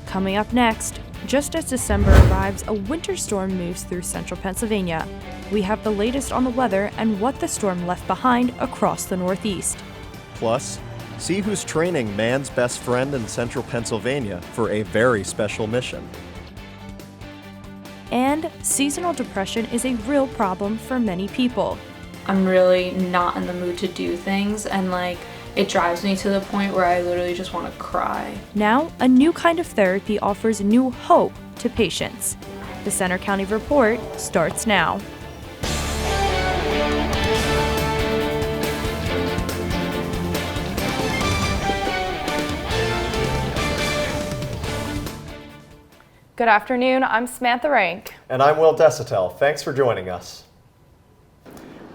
Coming up next, just as December arrives, a winter storm moves through central Pennsylvania. We have the latest on the weather and what the storm left behind across the Northeast. Plus, see who's training man's best friend in central Pennsylvania for a very special mission. And seasonal depression is a real problem for many people. I'm really not in the mood to do things, and it drives me to the point where I literally just want to cry. Now, a new kind of therapy offers new hope to patients. The Center County Report starts now. Good afternoon, I'm Samantha Rank. And I'm Will Desitel. Thanks for joining us.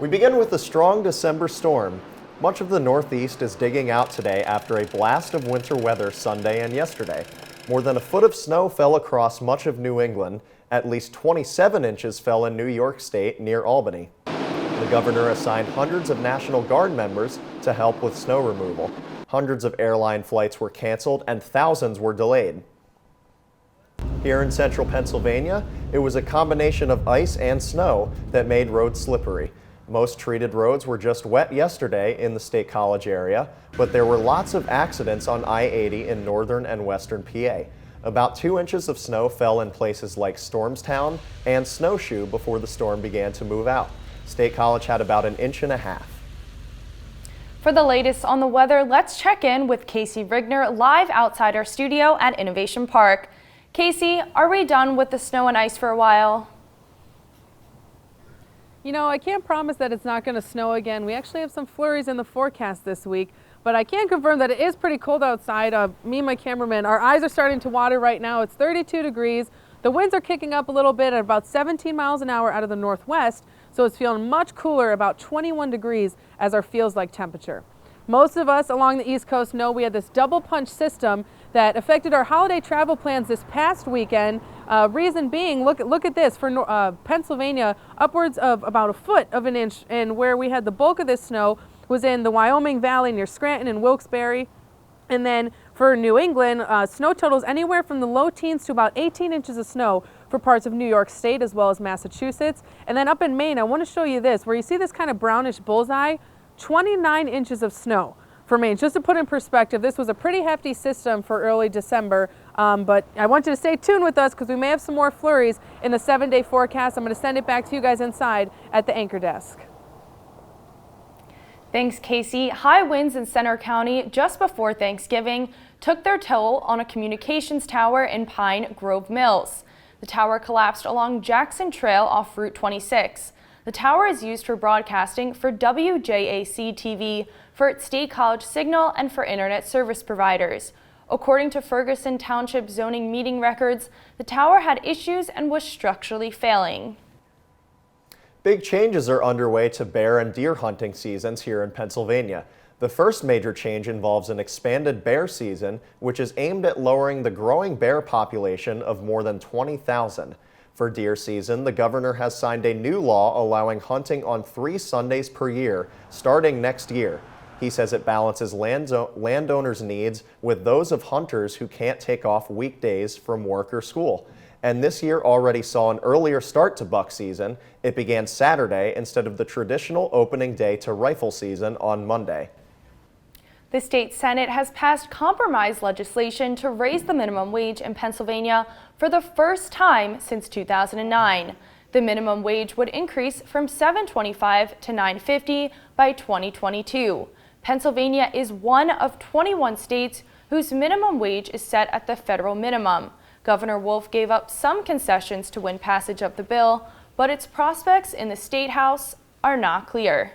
We begin with a strong December storm. Much of the Northeast is digging out today after a blast of winter weather Sunday and yesterday. More than a foot of snow fell across much of New England. At least 27 inches fell in New York State near Albany. The governor assigned hundreds of National Guard members to help with snow removal. Hundreds of airline flights were canceled and thousands were delayed. Here in central Pennsylvania, it was a combination of ice and snow that made roads slippery. Most treated roads were just wet yesterday in the State College area, but there were lots of accidents on I-80 in northern and western PA. About 2 inches of snow fell in places like Stormstown and Snowshoe before the storm began to move out. State College had about 1.5 inches. For the latest on the weather, let's check in with Casey Rigner live outside our studio at Innovation Park. Casey, are we done with the snow and ice for a while? You know, I can't promise that it's not going to snow again. We actually have some flurries in the forecast this week, but I can confirm that it is pretty cold outside. Me and my cameraman, our eyes are starting to water right now. It's 32 degrees. The winds are kicking up a little bit at about 17 miles an hour out of the northwest, so it's feeling much cooler, about 21 degrees as our feels like temperature. Most of us along the East Coast know we had this double punch system that affected our holiday travel plans this past weekend. Reason being, look at this, for Pennsylvania, upwards of about 1 inch, and where we had the bulk of this snow was in the Wyoming Valley near Scranton and Wilkes-Barre. And then for New England, snow totals anywhere from the low teens to about 18 inches of snow for parts of New York State as well as Massachusetts. And then up in Maine, I want to show you this, where you see this kind of brownish bullseye, 29 inches of snow for Maine. Just to put in perspective, this was a pretty hefty system for early December, but I want you to stay tuned with us because we may have some more flurries in the 7-day forecast. I'm going to send it back to you guys inside at the anchor desk. Thanks, Casey. High winds in Center County just before Thanksgiving took their toll on a communications tower in Pine Grove Mills. The tower collapsed along Jackson Trail off Route 26. The tower is used for broadcasting for WJAC TV, for its State College signal, and for internet service providers. According to Ferguson Township zoning meeting records, the tower had issues and was structurally failing. Big changes are underway to bear and deer hunting seasons here in Pennsylvania. The first major change involves an expanded bear season, which is aimed at lowering the growing bear population of more than 20,000. For deer season, the governor has signed a new law allowing hunting on 3 Sundays per year, starting next year. He says it balances landowners' needs with those of hunters who can't take off weekdays from work or school. And this year already saw an earlier start to buck season. It began Saturday instead of the traditional opening day to rifle season on Monday. The state Senate has passed compromise legislation to raise the minimum wage in Pennsylvania for the first time since 2009. The minimum wage would increase from $7.25 to $9.50 by 2022. Pennsylvania is one of 21 states whose minimum wage is set at the federal minimum. Governor Wolf gave up some concessions to win passage of the bill, but its prospects in the State House are not clear.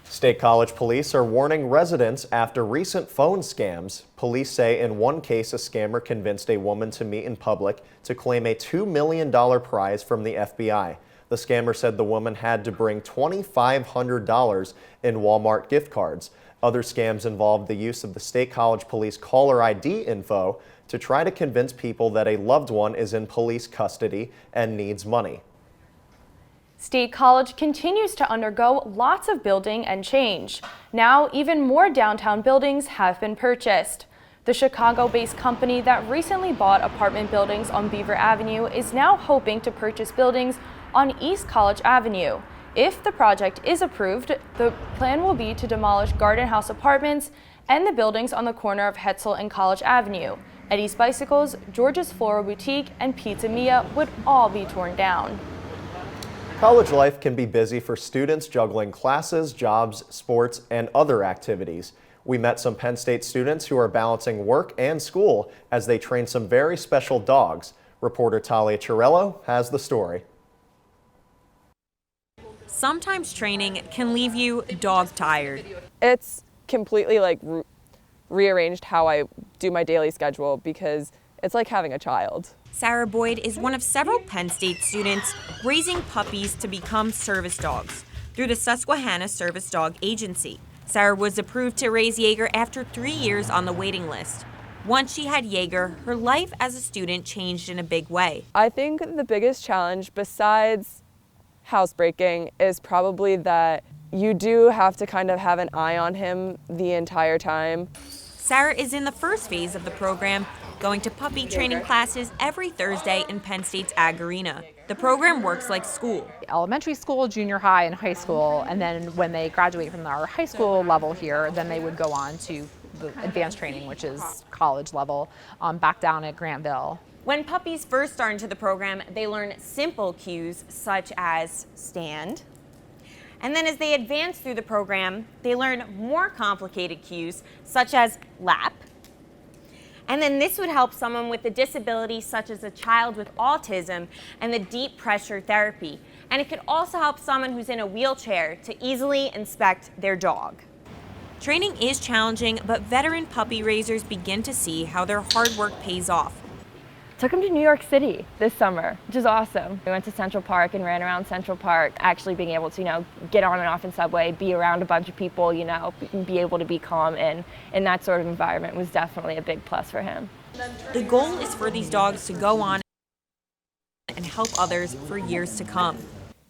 State College police are warning residents after recent phone scams. Police say in one case, a scammer convinced a woman to meet in public to claim a $2 million prize from the FBI. The scammer said the woman had to bring $2,500 in Walmart gift cards. Other scams involved the use of the State College Police caller ID info to try to convince people that a loved one is in police custody and needs money. State College continues to undergo lots of building and change. Now, even more downtown buildings have been purchased. The Chicago-based company that recently bought apartment buildings on Beaver Avenue is now hoping to purchase buildings on East College Avenue. If the project is approved, the plan will be to demolish Garden House Apartments and the buildings on the corner of Hetzel and College Avenue. Eddie's Bicycles, George's Floral Boutique, and Pizza Mia would all be torn down. College life can be busy for students juggling classes, jobs, sports, and other activities. We met some Penn State students who are balancing work and school as they train some very special dogs. Reporter Talia Chiarello has the story. Sometimes training can leave you dog tired. It's completely rearranged how I do my daily schedule because it's like having a child. Sarah Boyd is one of several Penn State students raising puppies to become service dogs through the Susquehanna Service Dog Agency. Sarah was approved to raise Jaeger after 3 years on the waiting list. Once she had Jaeger, her life as a student changed in a big way. I think the biggest challenge besides housebreaking is probably that you do have to kind of have an eye on him the entire time. Sarah is in the first phase of the program, going to puppy training classes every Thursday in Penn State's Ag Arena. The program works like school. Elementary school, junior high, and high school, and then when they graduate from our high school level here, then they would go on to the advanced training, which is college level, back down at Grantville. When puppies first start into the program, they learn simple cues such as stand. And then as they advance through the program, they learn more complicated cues such as lap. And then this would help someone with a disability such as a child with autism and the deep pressure therapy. And it could also help someone who's in a wheelchair to easily inspect their dog. Training is challenging, but veteran puppy raisers begin to see how their hard work pays off. Took him to New York City this summer, which is awesome. We went to Central Park and ran around Central Park, actually being able to, get on and off in subway, be around a bunch of people, be able to be calm in that sort of environment was definitely a big plus for him. The goal is for these dogs to go on and help others for years to come.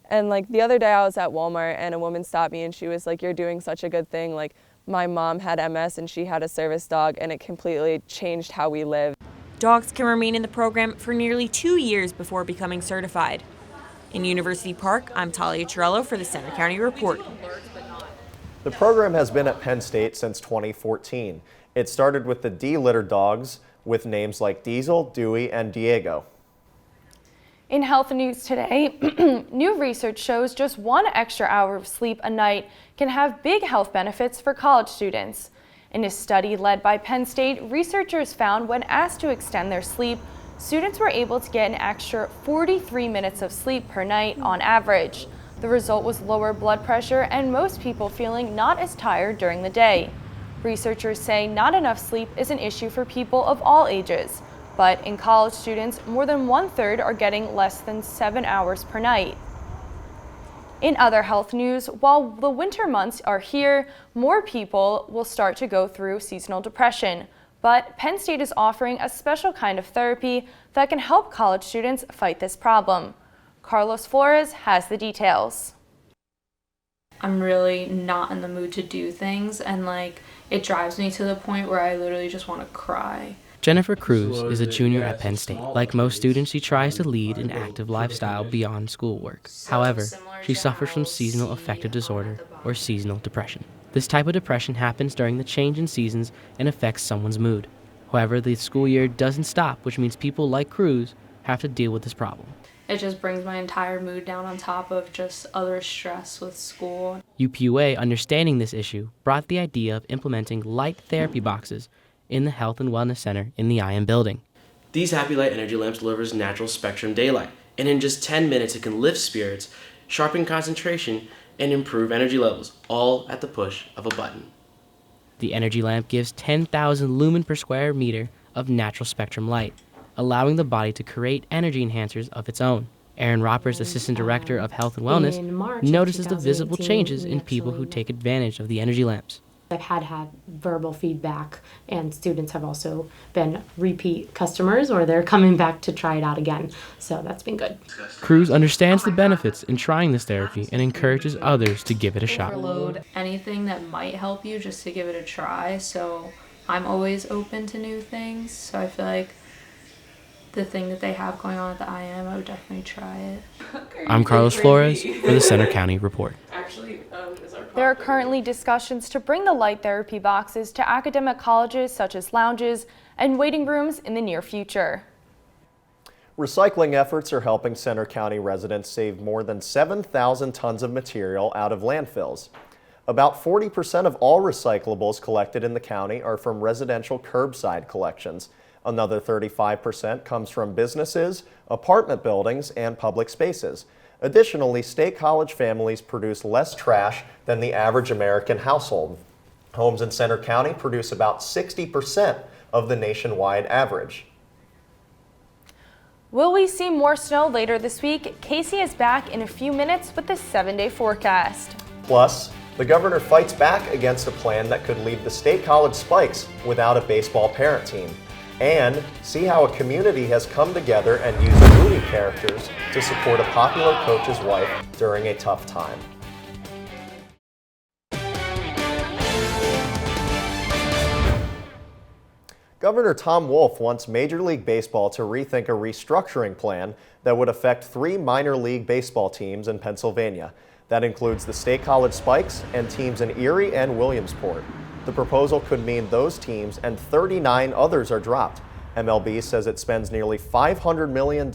And the other day I was at Walmart and a woman stopped me and she was like, "You're doing such a good thing. My mom had MS and she had a service dog and it completely changed how we live." Dogs can remain in the program for nearly 2 years before becoming certified. In University Park, I'm Talia Chiarello for the Center County Report. The program has been at Penn State since 2014. It started with the D-litter dogs with names like Diesel, Dewey, and Diego. In health news today, new research shows just 1 extra hour of sleep a night can have big health benefits for college students. In a study led by Penn State, researchers found when asked to extend their sleep, students were able to get an extra 43 minutes of sleep per night on average. The result was lower blood pressure and most people feeling not as tired during the day. Researchers say not enough sleep is an issue for people of all ages, but in college students, more than 1/3 are getting less than 7 hours per night. In other health news, while the winter months are here, more people will start to go through seasonal depression. But Penn State is offering a special kind of therapy that can help college students fight this problem. Carlos Flores has the details. I'm really not in the mood to do things, and it drives me to the point where I literally just want to cry. Jennifer Cruz is a junior at Penn State. Like most students, she tries to lead an active lifestyle beyond schoolwork. However, she suffers from seasonal affective disorder or seasonal depression. This type of depression happens during the change in seasons and affects someone's mood. However, the school year doesn't stop, which means people like Cruz have to deal with this problem. It just brings my entire mood down on top of just other stress with school. UPUA, understanding this issue, brought the idea of implementing light therapy boxes in the Health and Wellness Center in the IM building. These Happy Light energy lamps delivers natural spectrum daylight, and in just 10 minutes it can lift spirits, sharpen concentration, and improve energy levels, all at the push of a button. The energy lamp gives 10,000 lumen per square meter of natural spectrum light, allowing the body to create energy enhancers of its own. Erin Roppers, Assistant Director of Health and Wellness, notices the visible changes in people who take advantage of the energy lamps. I've had verbal feedback, and students have also been repeat customers, or they're coming back to try it out again. So that's been good. Cruz understands the benefits in trying this therapy and encourages others to give it a shot. Overload anything that might help you just to give it a try. So I'm always open to new things, so I feel like the thing that they have going on at the IM, I would definitely try it. I'm Carlos Flores for the Center County Report. There are currently discussions to bring the light therapy boxes to academic colleges such as lounges and waiting rooms in the near future. Recycling efforts are helping Center County residents save more than 7,000 tons of material out of landfills. About 40% of all recyclables collected in the county are from residential curbside collections. Another 35% comes from businesses, apartment buildings, and public spaces. Additionally, state college families produce less trash than the average American household. Homes in Center County produce about 60% of the nationwide average. Will we see more snow later this week? Casey is back in a few minutes with the 7-day forecast. Plus, the governor fights back against a plan that could leave the state college Spikes without a baseball parent team. And see how a community has come together and used movie characters to support a popular coach's wife during a tough time. Governor Tom Wolf wants Major League Baseball to rethink a restructuring plan that would affect 3 minor league baseball teams in Pennsylvania. That includes the State College Spikes and teams in Erie and Williamsport. The proposal could mean those teams and 39 others are dropped. MLB says it spends nearly $500 million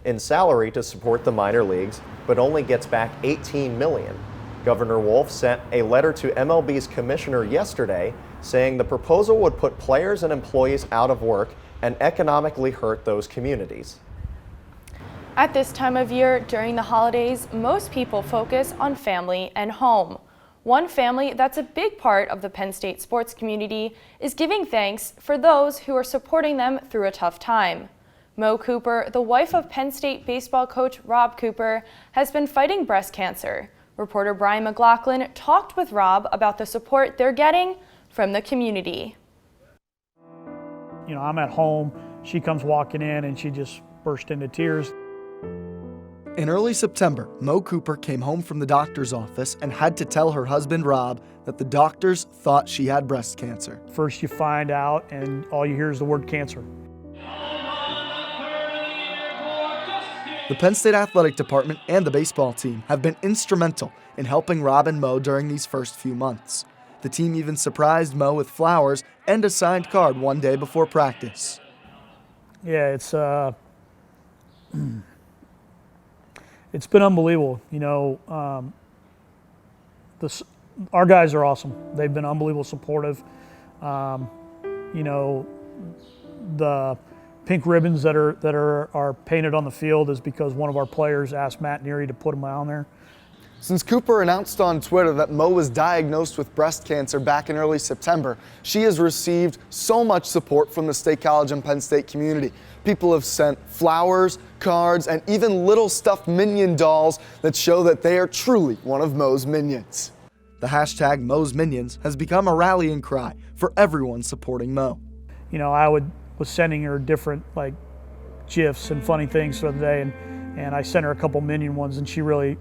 in salary to support the minor leagues, but only gets back $18 million. Governor Wolf sent a letter to MLB's commissioner yesterday saying the proposal would put players and employees out of work and economically hurt those communities. At this time of year, during the holidays, most people focus on family and home. One family that's a big part of the Penn State sports community is giving thanks for those who are supporting them through a tough time. Mo Cooper, the wife of Penn State baseball coach Rob Cooper, has been fighting breast cancer. Reporter Brian McLaughlin talked with Rob about the support they're getting from the community. You know, I'm at home, she comes walking in and she just burst into tears. In early September, Mo Cooper came home from the doctor's office and had to tell her husband Rob that the doctors thought she had breast cancer. First you find out and all you hear is the word cancer. The Penn State Athletic Department and the baseball team have been instrumental in helping Rob and Mo during these first few months. The team even surprised Mo with flowers and a signed card one day before practice. Yeah, it's been unbelievable. You know, our guys are awesome. They've been unbelievable supportive. You know, the pink ribbons that are painted on the field is because one of our players asked Matt Neary to put them on there. Since Cooper announced on Twitter that Mo was diagnosed with breast cancer back in early September, she has received so much support from the State College and Penn State community. People have sent flowers, cards, and even little stuffed minion dolls that show that they are truly one of Mo's minions. The hashtag Mo's Minions has become a rallying cry for everyone supporting Mo. You know, I was sending her different like GIFs and funny things the other day, and I sent her a couple Minion ones, and she really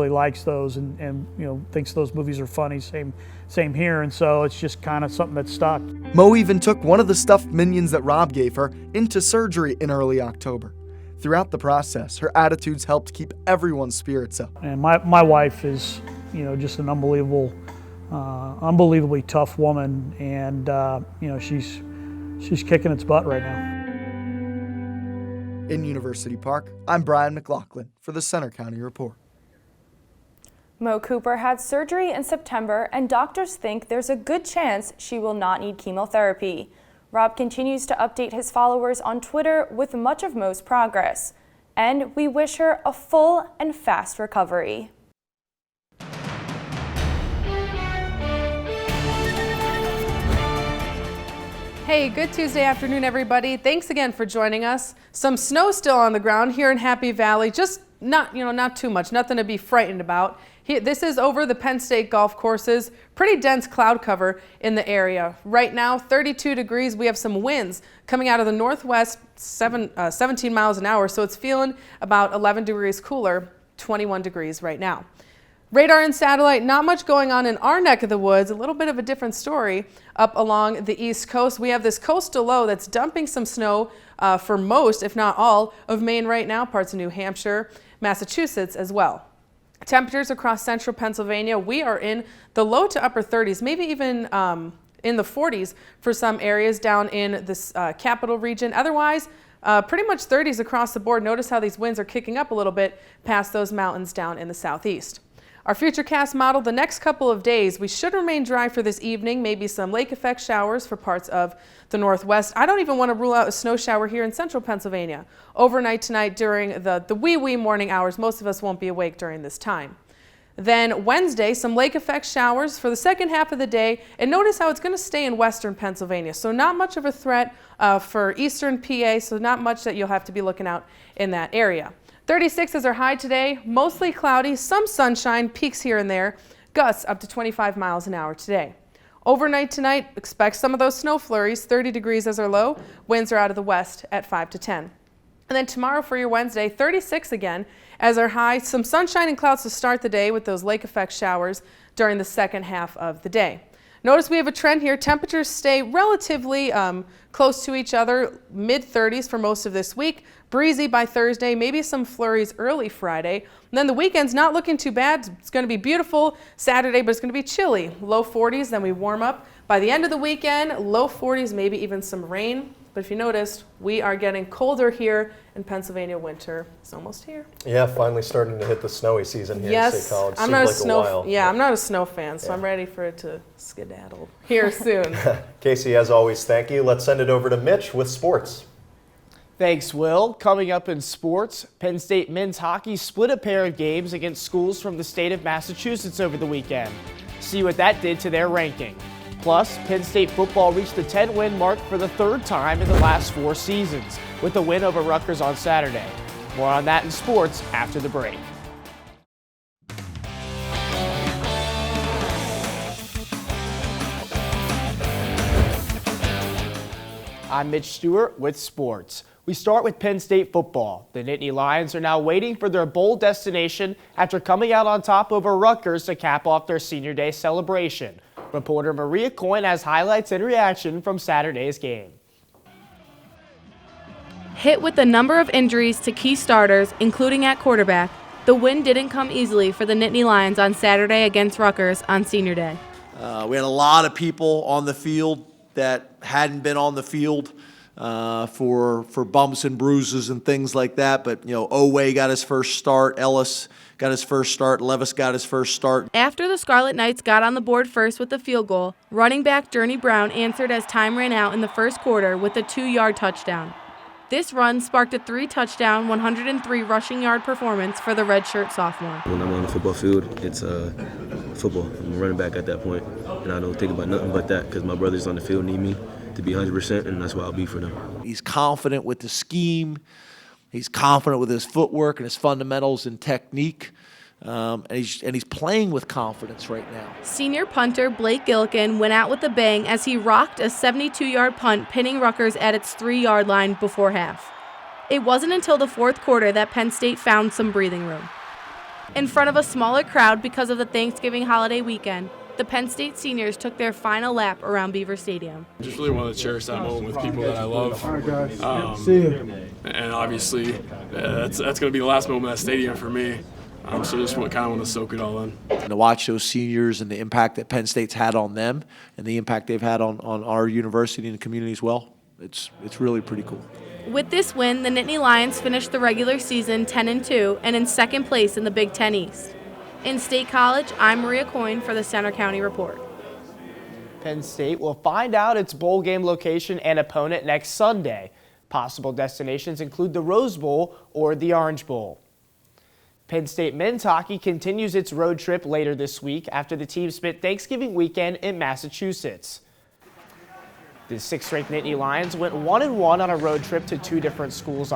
likes those, and you know, thinks those movies are funny. Same here, and so it's just kind of something that stuck. Mo even took one of the stuffed minions that Rob gave her into surgery in early October. Throughout the process, her attitudes helped keep everyone's spirits up. And my wife is, you know, just an unbelievably tough woman, and you know, she's kicking its butt right now. In University Park, I'm Brian McLaughlin for the Center County Report. Mo Cooper had surgery in September, and doctors think there's a good chance she will not need chemotherapy. Rob continues to update his followers on Twitter with much of Mo's progress, and we wish her a full and fast recovery. Hey, good Tuesday afternoon, everybody. Thanks again for joining us. Some snow still on the ground here in Happy Valley, just not too much, nothing to be frightened about. This is over the Penn State golf courses. Pretty dense cloud cover in the area. Right now, 32 degrees. We have some winds coming out of the northwest, 17 miles an hour, so it's feeling about 11 degrees cooler, 21 degrees right now. Radar and satellite, not much going on in our neck of the woods. A little bit of a different story up along the East Coast. We have this coastal low that's dumping some snow for most, if not all, of Maine right now, parts of New Hampshire, Massachusetts as well. Temperatures across central Pennsylvania, we are in the low to upper 30s, maybe even in the 40s for some areas down in this capital region. Otherwise, pretty much 30s across the board. Notice how these winds are kicking up a little bit past those mountains down in the southeast. Our Futurecast model, the next couple of days, we should remain dry for this evening, maybe some lake effect showers for parts of the northwest. I don't even want to rule out a snow shower here in central Pennsylvania. Overnight tonight during the wee morning hours, most of us won't be awake during this time. Then Wednesday, some lake effect showers for the second half of the day, and notice how it's going to stay in western Pennsylvania. So not much of a threat for eastern PA, so not much that you'll have to be looking out in that area. 36 is our high today, mostly cloudy, some sunshine, peaks here and there, gusts up to 25 miles an hour today. Overnight tonight, expect some of those snow flurries, 30 degrees as our low, winds are out of the west at 5 to 10. And then tomorrow for your Wednesday, 36 again as our high, some sunshine and clouds to start the day with those lake effect showers during the second half of the day. Notice we have a trend here. Temperatures stay relatively close to each other, mid-30s for most of this week. Breezy by Thursday, maybe some flurries early Friday. And then the weekend's not looking too bad. It's going to be beautiful Saturday, but it's going to be chilly. Low 40s, then we warm up. By the end of the weekend, low 40s, maybe even some rain. But if you noticed, we are getting colder here in Pennsylvania. Winter is almost here. Yeah, finally starting to hit the snowy season here yes, in State College. I'm Seems not like a snow. a while. Yeah, I'm not a snow fan, so I'm ready for it to skedaddle here soon. Casey, as always, thank you. Let's send it over to Mitch with sports. Thanks, Will. Coming up in sports, Penn State men's hockey split a pair of games against schools from the state of Massachusetts over the weekend. See what that did to their ranking. Plus, Penn State football reached the 10-win mark for the third time in the last 4 seasons, with a win over Rutgers on Saturday. More on that in sports after the break. I'm Mitch Stewart with sports. We start with Penn State football. The Nittany Lions are now waiting for their bowl destination after coming out on top over Rutgers to cap off their Senior Day celebration. Reporter Maria Coyne has highlights and reaction from Saturday's game. Hit with a number of injuries to key starters, including at quarterback, the win didn't come easily for the Nittany Lions on Saturday against Rutgers on Senior Day. We had a lot of people on the field that hadn't been on the field for bumps and bruises and things like that. But, you know, Oway got his first start, Ellis got his first start, Levis got his first start. After the Scarlet Knights got on the board first with the field goal, running back Journey Brown answered as time ran out in the first quarter with a 2-yard touchdown. This run sparked a 3-touchdown, 103 rushing yard performance for the redshirt sophomore. When I'm on the football field, it's football. I'm a running back at that point, and I don't think about nothing but that because my brothers on the field need me to be 100%, and that's why I'll be for them. He's confident with the scheme. He's confident with his footwork and his fundamentals and technique. And he's playing with confidence right now. Senior punter Blake Gillikin went out with a bang as he rocked a 72-yard punt, pinning Rutgers at its 3-yard line before half. It wasn't until the fourth quarter that Penn State found some breathing room. In front of a smaller crowd because of the Thanksgiving holiday weekend, the Penn State seniors took their final lap around Beaver Stadium. Just really wanted to cherish that moment with people that I love. And obviously, that's going to be the last moment at that stadium for me. So just kind of want to soak it all in. And to watch those seniors and the impact that Penn State's had on them and the impact they've had on our university and the community as well, it's really pretty cool. With this win, the Nittany Lions finished the regular season 10-2 and in second place in the Big Ten East. In State College, I'm Maria Coyne for the Center County Report. Penn State will find out its bowl game location and opponent next Sunday. Possible destinations include the Rose Bowl or the Orange Bowl. Penn State men's hockey continues its road trip later this week after the team spent Thanksgiving weekend in Massachusetts. The 6th-ranked Nittany Lions went 1-1 on a road trip to 2 different schools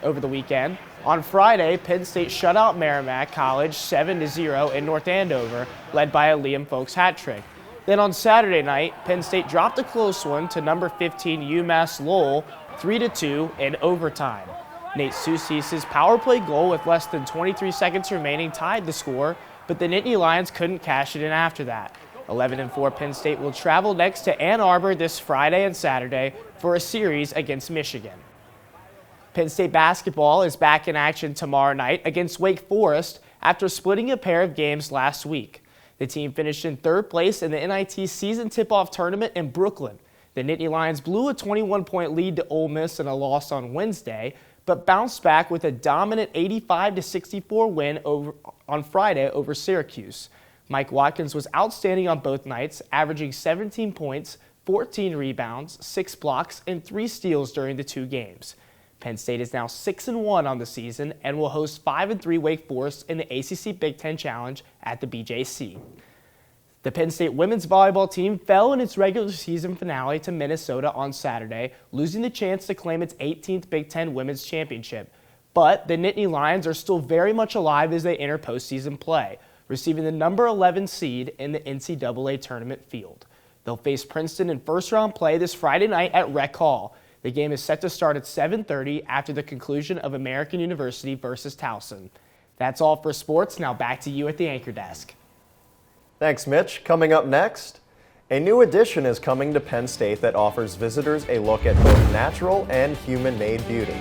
over the weekend. On Friday, Penn State shut out Merrimack College 7-0 in North Andover, led by a Liam Folks hat trick. Then on Saturday night, Penn State dropped a close one to number 15 UMass Lowell 3-2 in overtime. Nate Soucy's power play goal with less than 23 seconds remaining tied the score, but the Nittany Lions couldn't cash it in after that. 11-4 Penn State will travel next to Ann Arbor this Friday and Saturday for a series against Michigan. Penn State basketball is back in action tomorrow night against Wake Forest after splitting a pair of games last week. The team finished in third place in the NIT season tip-off tournament in Brooklyn. The Nittany Lions blew a 21-point lead to Ole Miss in a loss on Wednesday, but bounced back with a dominant 85-64 win on Friday over Syracuse. Mike Watkins was outstanding on both nights, averaging 17 points, 14 rebounds, 6 blocks, and 3 steals during the 2 games. Penn State is now 6-1 on the season and will host 5-3 Wake Forest in the ACC Big Ten Challenge at the BJC. The Penn State women's volleyball team fell in its regular season finale to Minnesota on Saturday, losing the chance to claim its 18th Big Ten Women's Championship. But the Nittany Lions are still very much alive as they enter postseason play, receiving the number 11 seed in the NCAA tournament field. They'll face Princeton in first-round play this Friday night at Rec Hall. The game is set to start at 7:30 after the conclusion of American University versus Towson. That's all for sports. Now back to you at the anchor desk. Thanks, Mitch. Coming up next, a new addition is coming to Penn State that offers visitors a look at both natural and human-made beauty.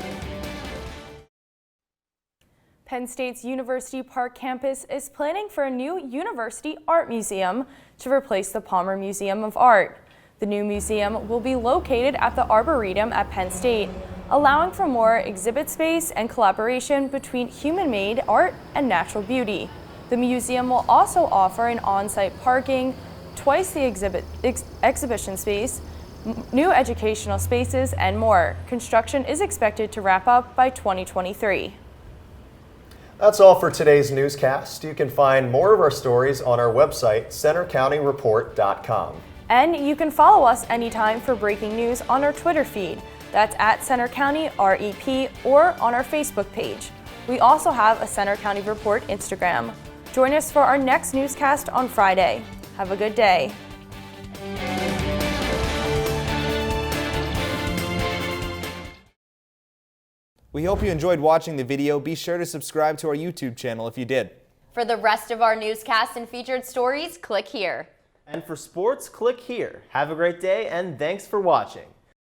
Penn State's University Park campus is planning for a new University Art Museum to replace the Palmer Museum of Art. The new museum will be located at the Arboretum at Penn State, allowing for more exhibit space and collaboration between human-made art and natural beauty. The museum will also offer an on-site parking, twice the exhibition space, new educational spaces, and more. Construction is expected to wrap up by 2023. That's all for today's newscast. You can find more of our stories on our website, centercountyreport.com. And you can follow us anytime for breaking news on our Twitter feed. That's at Center County REP, or on our Facebook page. We also have a Center County Report Instagram. Join us for our next newscast on Friday. Have a good day. We hope you enjoyed watching the video. Be sure to subscribe to our YouTube channel if you did. For the rest of our newscasts and featured stories, click here. And for sports, click here. Have a great day, and thanks for watching.